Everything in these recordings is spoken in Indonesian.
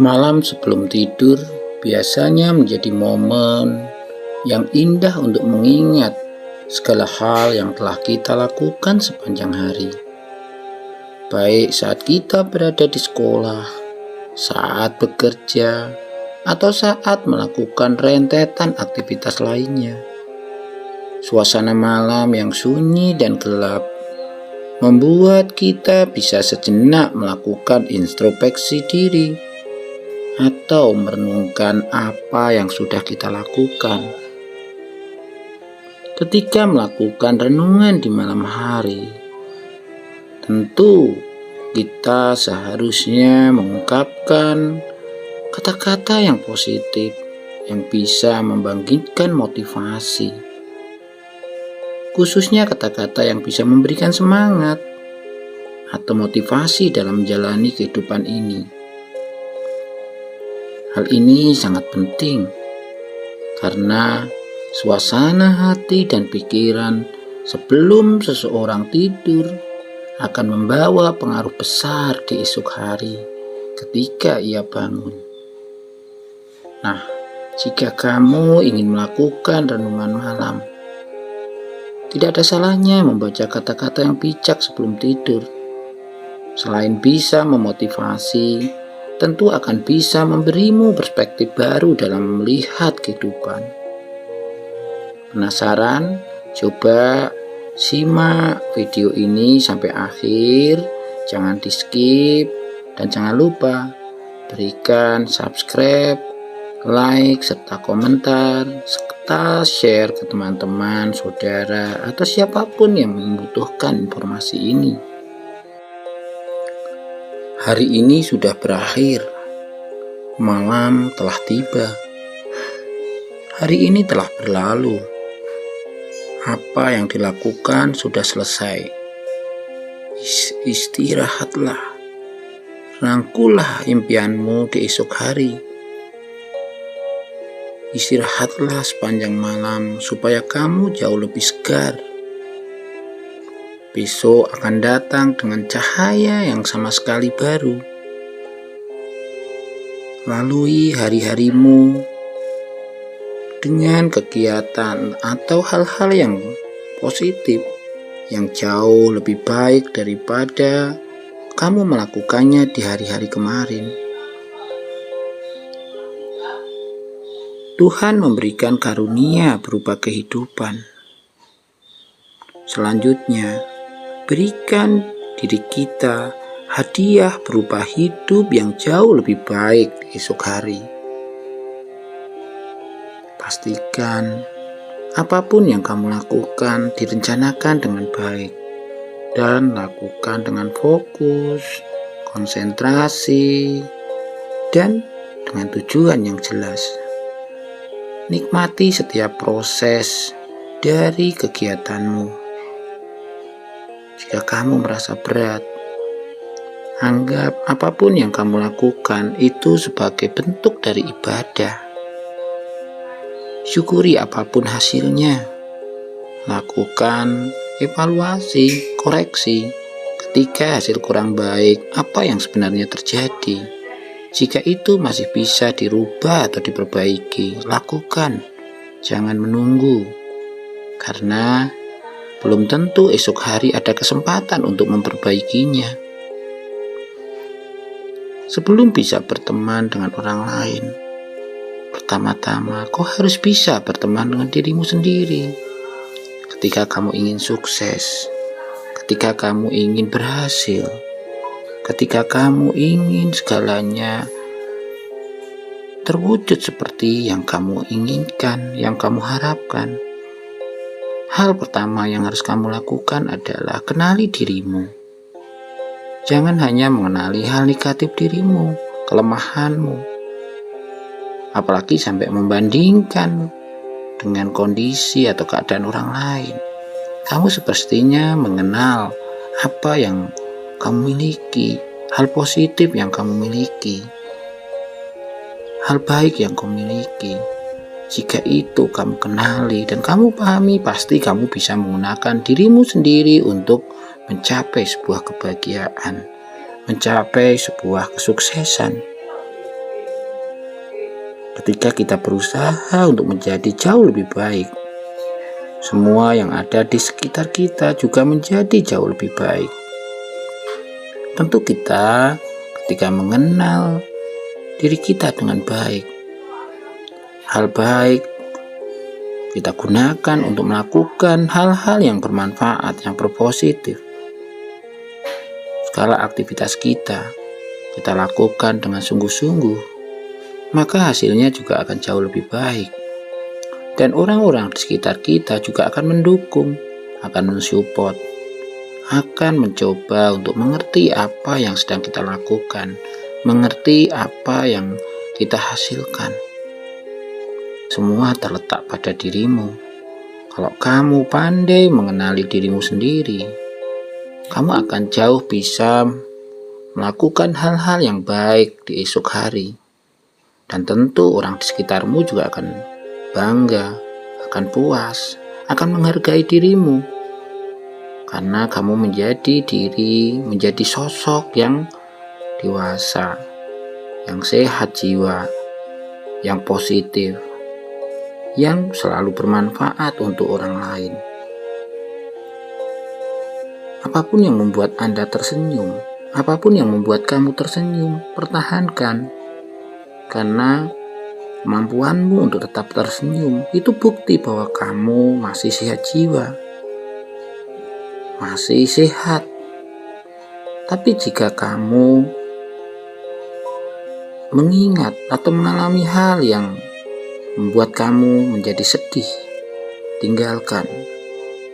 Malam sebelum tidur biasanya menjadi momen yang indah untuk mengingat segala hal yang telah kita lakukan sepanjang hari. Baik saat kita berada di sekolah, saat bekerja, atau saat melakukan rentetan aktivitas lainnya. Suasana malam yang sunyi dan gelap membuat kita bisa sejenak melakukan introspeksi diri atau merenungkan apa yang sudah kita lakukan. Ketika melakukan renungan di malam hari, tentu kita seharusnya mengungkapkan kata-kata yang positif yang bisa membangkitkan motivasi, khususnya kata-kata yang bisa memberikan semangat atau motivasi dalam menjalani kehidupan ini. Hal ini sangat penting karena suasana hati dan pikiran sebelum seseorang tidur akan membawa pengaruh besar di esok hari ketika ia bangun. Nah, jika kamu ingin melakukan renungan malam, tidak ada salahnya membaca kata-kata yang bijak sebelum tidur. Selain bisa memotivasi, tentu akan bisa memberimu perspektif baru dalam melihat kehidupan. Penasaran? Coba simak video ini sampai akhir, jangan di skip, dan jangan lupa berikan subscribe, like, serta komentar, serta share ke teman-teman, saudara, atau siapapun yang membutuhkan informasi ini. Hari ini sudah berakhir, malam telah tiba. Hari ini telah berlalu. Apa yang dilakukan sudah selesai. Istirahatlah, rangkulah impianmu di esok hari. Istirahatlah sepanjang malam supaya kamu jauh lebih segar. Besok akan datang dengan cahaya yang sama sekali baru. Lalui hari-harimu dengan kegiatan atau hal-hal yang positif yang jauh lebih baik daripada kamu melakukannya di hari-hari kemarin. Tuhan memberikan karunia berupa kehidupan. Selanjutnya, berikan diri kita hadiah berupa hidup yang jauh lebih baik esok hari. Pastikan apapun yang kamu lakukan direncanakan dengan baik dan lakukan dengan fokus, konsentrasi, dan dengan tujuan yang jelas. Nikmati setiap proses dari kegiatanmu. Jika kamu merasa berat, anggap apapun yang kamu lakukan itu sebagai bentuk dari ibadah. Syukuri apapun hasilnya. Lakukan evaluasi, koreksi ketika hasil kurang baik, apa yang sebenarnya terjadi. Jika itu masih bisa dirubah atau diperbaiki, lakukan. Jangan menunggu, karena belum tentu esok hari ada kesempatan untuk memperbaikinya. Sebelum bisa berteman dengan orang lain, pertama-tama kau harus bisa berteman dengan dirimu sendiri. Ketika kamu ingin sukses, ketika kamu ingin berhasil, ketika kamu ingin segalanya terwujud seperti yang kamu inginkan, yang kamu harapkan, hal pertama yang harus kamu lakukan adalah kenali dirimu. Jangan hanya mengenali hal negatif dirimu, kelemahanmu, apalagi sampai membandingkan dengan kondisi atau keadaan orang lain. Kamu sepertinya mengenal apa yang kamu miliki, hal positif yang kamu miliki, hal baik yang kamu miliki. Jika itu kamu kenali dan kamu pahami, pasti kamu bisa menggunakan dirimu sendiri untuk mencapai sebuah kebahagiaan, mencapai sebuah kesuksesan. Ketika kita berusaha untuk menjadi jauh lebih baik, semua yang ada di sekitar kita juga menjadi jauh lebih baik. Tentu kita ketika mengenal diri kita dengan baik, hal baik kita gunakan untuk melakukan hal-hal yang bermanfaat, yang berpositif. Segala aktivitas kita lakukan dengan sungguh-sungguh, maka hasilnya juga akan jauh lebih baik. Dan orang-orang di sekitar kita juga akan mendukung, akan mensupport, akan mencoba untuk mengerti apa yang sedang kita lakukan, mengerti apa yang kita hasilkan. Semua terletak pada dirimu. Kalau kamu pandai mengenali dirimu sendiri, kamu akan jauh bisa melakukan hal-hal yang baik di esok hari. Dan tentu orang di sekitarmu juga akan bangga, akan puas, akan menghargai dirimu. Karena kamu menjadi sosok yang dewasa, yang sehat jiwa, yang positif, yang selalu bermanfaat untuk orang lain. Apapun yang membuat Anda tersenyum, apapun yang membuat kamu tersenyum, pertahankan. Karena kemampuanmu untuk tetap tersenyum itu bukti bahwa kamu masih sehat jiwa, masih sehat. Tapi jika kamu mengingat atau mengalami hal yang membuat kamu menjadi sedih, tinggalkan.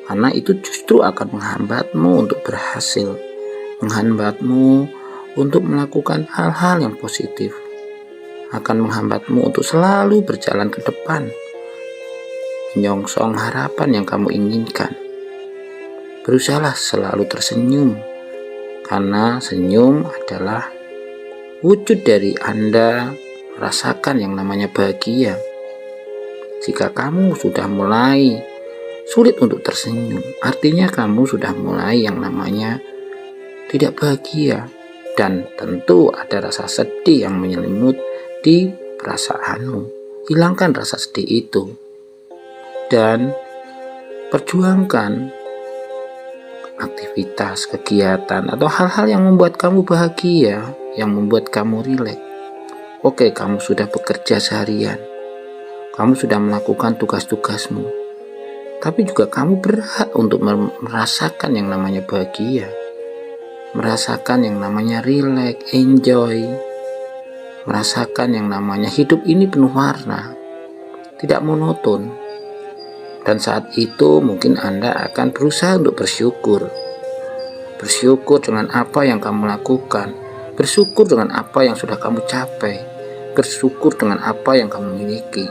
Karena itu justru akan menghambatmu untuk berhasil, menghambatmu untuk melakukan hal-hal yang positif, akan menghambatmu untuk selalu berjalan ke depan, menyongsong harapan yang kamu inginkan. Berusahalah selalu tersenyum, karena senyum adalah wujud dari Anda merasakan yang namanya bahagia. Jika kamu sudah mulai sulit untuk tersenyum, artinya kamu sudah mulai yang namanya tidak bahagia, dan tentu ada rasa sedih yang menyelimut di perasaanmu. Hilangkan rasa sedih itu dan perjuangkan aktivitas, kegiatan, atau hal-hal yang membuat kamu bahagia, yang membuat kamu rileks. Oke, kamu sudah bekerja seharian, kamu sudah melakukan tugas-tugasmu, tapi juga kamu berhak untuk merasakan yang namanya bahagia, merasakan yang namanya rileks, enjoy, merasakan yang namanya hidup ini penuh warna, tidak monoton. Dan saat itu mungkin Anda akan berusaha untuk bersyukur dengan apa yang kamu lakukan, bersyukur dengan apa yang sudah kamu capai, bersyukur dengan apa yang kamu miliki.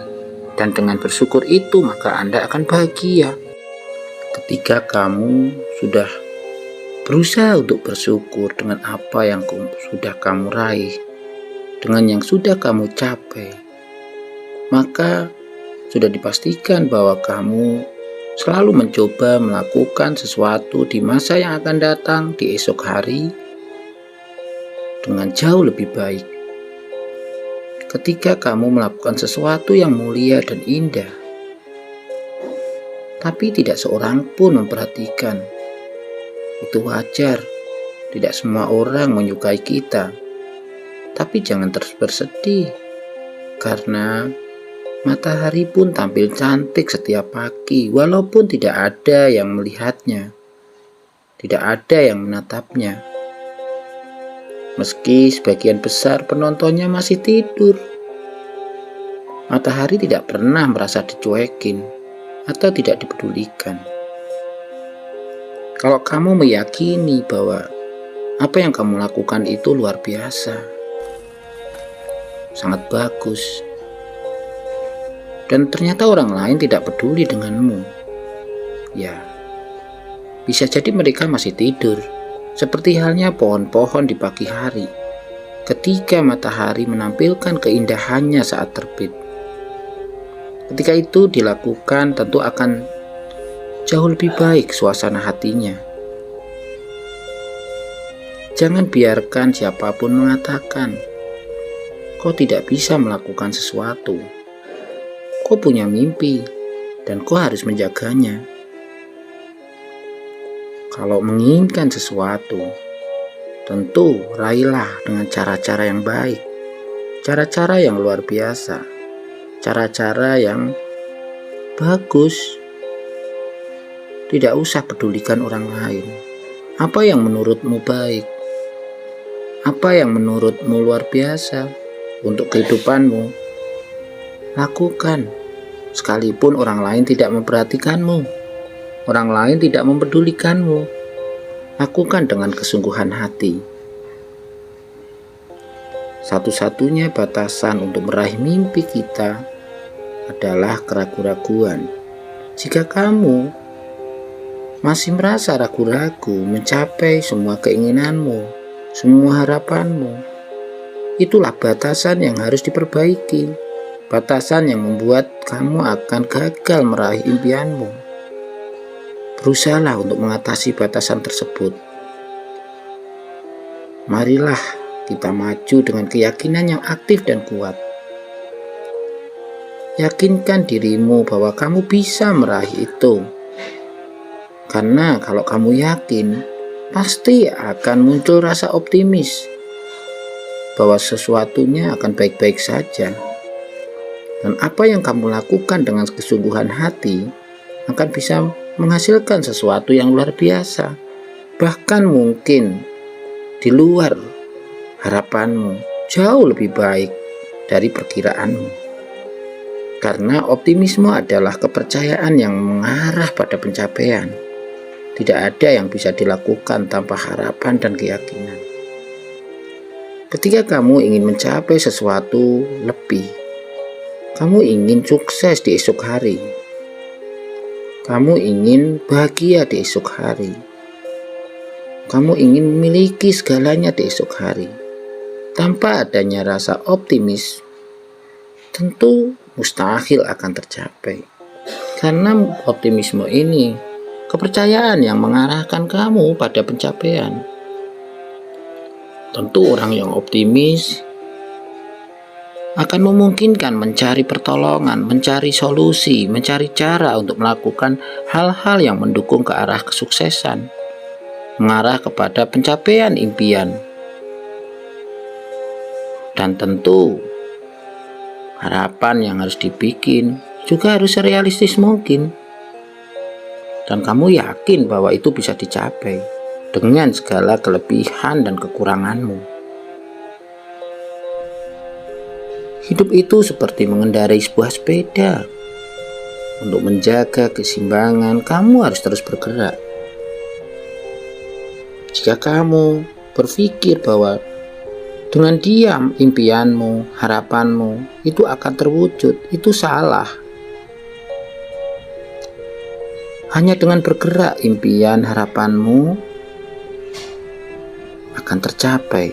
Dan dengan bersyukur itu maka Anda akan bahagia. Ketika kamu sudah berusaha untuk bersyukur dengan apa yang sudah kamu raih, dengan yang sudah kamu capai, maka sudah dipastikan bahwa kamu selalu mencoba melakukan sesuatu di masa yang akan datang, di esok hari, dengan jauh lebih baik. Ketika kamu melakukan sesuatu yang mulia dan indah, tapi tidak seorang pun memperhatikan, itu wajar. Tidak semua orang menyukai kita. Tapi jangan terus bersedih, karena matahari pun tampil cantik setiap pagi, walaupun tidak ada yang melihatnya, tidak ada yang menatapnya. Meski sebagian besar penontonnya masih tidur, matahari tidak pernah merasa dicuekin atau tidak dipedulikan. Kalau kamu meyakini bahwa apa yang kamu lakukan itu luar biasa, sangat bagus, dan ternyata orang lain tidak peduli denganmu, ya, bisa jadi mereka masih tidur, seperti halnya pohon-pohon di pagi hari, ketika matahari menampilkan keindahannya saat terbit. Ketika itu dilakukan, tentu akan jauh lebih baik suasana hatinya. Jangan biarkan siapapun mengatakan kau tidak bisa melakukan sesuatu. Kau punya mimpi dan kau harus menjaganya. Kalau menginginkan sesuatu, tentu raihlah dengan cara-cara yang baik, cara-cara yang luar biasa, cara-cara yang bagus. Tidak usah pedulikan orang lain. Apa yang menurutmu baik? Apa yang menurutmu luar biasa untuk kehidupanmu? Lakukan, sekalipun orang lain tidak memperhatikanmu, orang lain tidak mempedulikanmu. Lakukan dengan kesungguhan hati. Satu-satunya batasan untuk meraih mimpi kita adalah keraguan-raguan. Jika kamu masih merasa ragu-ragu mencapai semua keinginanmu, semua harapanmu, itulah batasan yang harus diperbaiki. Batasan yang membuat kamu akan gagal meraih impianmu. Berusahalah untuk mengatasi batasan tersebut. Marilah kita maju dengan keyakinan yang aktif dan kuat. Yakinkan dirimu bahwa kamu bisa meraih itu. Karena kalau kamu yakin, pasti akan muncul rasa optimis bahwa sesuatunya akan baik-baik saja. Dan apa yang kamu lakukan dengan kesungguhan hati akan bisa menghasilkan sesuatu yang luar biasa, bahkan mungkin di luar harapanmu, jauh lebih baik dari perkiraanmu. Karena optimisme adalah kepercayaan yang mengarah pada pencapaian. Tidak ada yang bisa dilakukan tanpa harapan dan keyakinan. Ketika kamu ingin mencapai sesuatu lebih, kamu ingin sukses di esok hari, kamu ingin bahagia di esok hari, kamu ingin memiliki segalanya di esok hari, tanpa adanya rasa optimis, tentu mustahil akan tercapai. Karena optimisme ini kepercayaan yang mengarahkan kamu pada pencapaian. Tentu orang yang optimis akan memungkinkan mencari pertolongan, mencari solusi, mencari cara untuk melakukan hal-hal yang mendukung ke arah kesuksesan, mengarah kepada pencapaian impian. Dan tentu harapan yang harus dibikin juga harus serealistis mungkin. Dan kamu yakin bahwa itu bisa dicapai dengan segala kelebihan dan kekuranganmu. Hidup itu seperti mengendarai sebuah sepeda. Untuk menjaga keseimbangan, kamu harus terus bergerak. Jika kamu berpikir bahwa dengan diam impianmu, harapanmu itu akan terwujud, itu salah. Hanya dengan bergerak impian, harapanmu akan tercapai.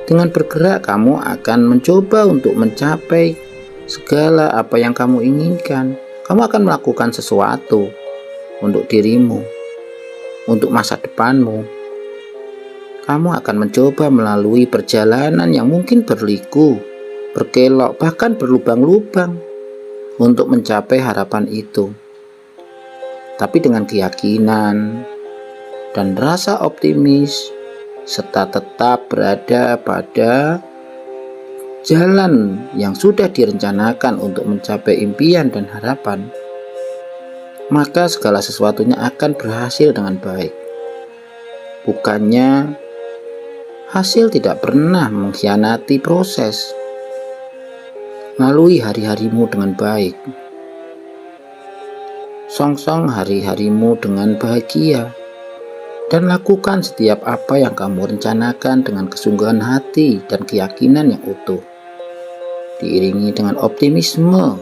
Dengan bergerak kamu akan mencoba untuk mencapai segala apa yang kamu inginkan. Kamu akan melakukan sesuatu untuk dirimu, untuk masa depanmu. Kamu akan mencoba melalui perjalanan yang mungkin berliku, berkelok, bahkan berlubang-lubang untuk mencapai harapan itu. Tapi dengan keyakinan dan rasa optimis, serta tetap berada pada jalan yang sudah direncanakan untuk mencapai impian dan harapan, maka segala sesuatunya akan berhasil dengan baik. Bukannya hasil tidak pernah mengkhianati proses. Lalui hari-harimu dengan baik. Songsong hari-harimu dengan bahagia. Dan lakukan setiap apa yang kamu rencanakan dengan kesungguhan hati dan keyakinan yang utuh. Diiringi dengan optimisme.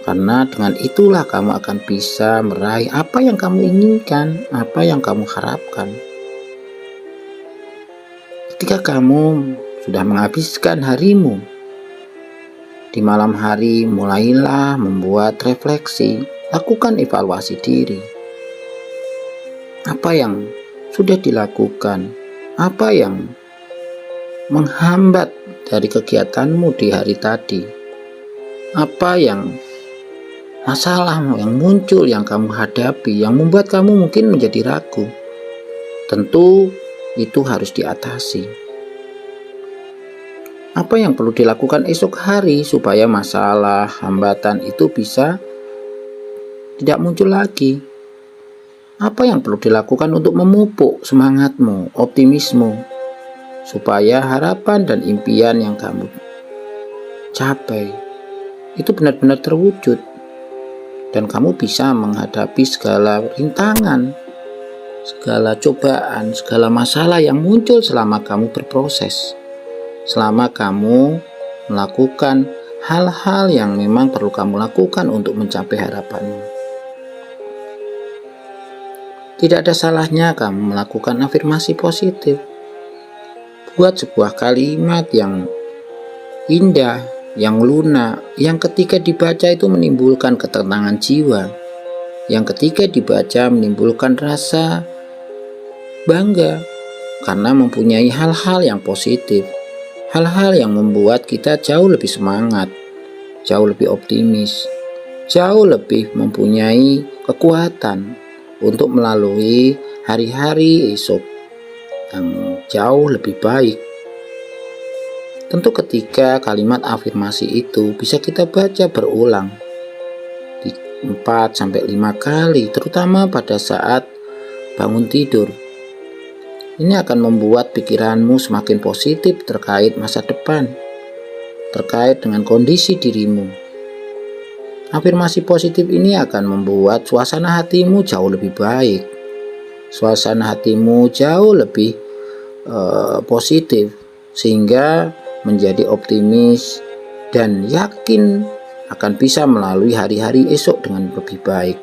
Karena dengan itulah kamu akan bisa meraih apa yang kamu inginkan, apa yang kamu harapkan. Ketika kamu sudah menghabiskan harimu, di malam hari mulailah membuat refleksi, lakukan evaluasi diri. Apa yang sudah dilakukan, apa yang menghambat dari kegiatanmu di hari tadi? Apa yang masalah yang muncul, yang kamu hadapi, yang membuat kamu mungkin menjadi ragu? Tentu itu harus diatasi. Apa yang perlu dilakukan esok hari supaya masalah, hambatan itu bisa tidak muncul lagi? Apa yang perlu dilakukan untuk memupuk semangatmu, optimismu, supaya harapan dan impian yang kamu capai itu benar-benar terwujud dan kamu bisa menghadapi segala rintangan, segala cobaan, segala masalah yang muncul selama kamu berproses, selama kamu melakukan hal-hal yang memang perlu kamu lakukan untuk mencapai harapanmu. Tidak ada salahnya kamu melakukan afirmasi positif. Buat sebuah kalimat yang indah, yang lunak, yang ketika dibaca itu menimbulkan ketenangan jiwa, yang ketika dibaca menimbulkan rasa bangga karena mempunyai hal-hal yang positif, hal-hal yang membuat kita jauh lebih semangat, jauh lebih optimis, jauh lebih mempunyai kekuatan untuk melalui hari-hari esok yang jauh lebih baik. Tentu ketika kalimat afirmasi itu bisa kita baca berulang di 4-5 kali, terutama pada saat bangun tidur. Ini akan membuat pikiranmu semakin positif terkait masa depan, terkait dengan kondisi dirimu. Afirmasi positif ini akan membuat suasana hatimu jauh lebih baik, suasana hatimu jauh lebih positif, sehingga menjadi optimis dan yakin akan bisa melalui hari-hari esok dengan lebih baik.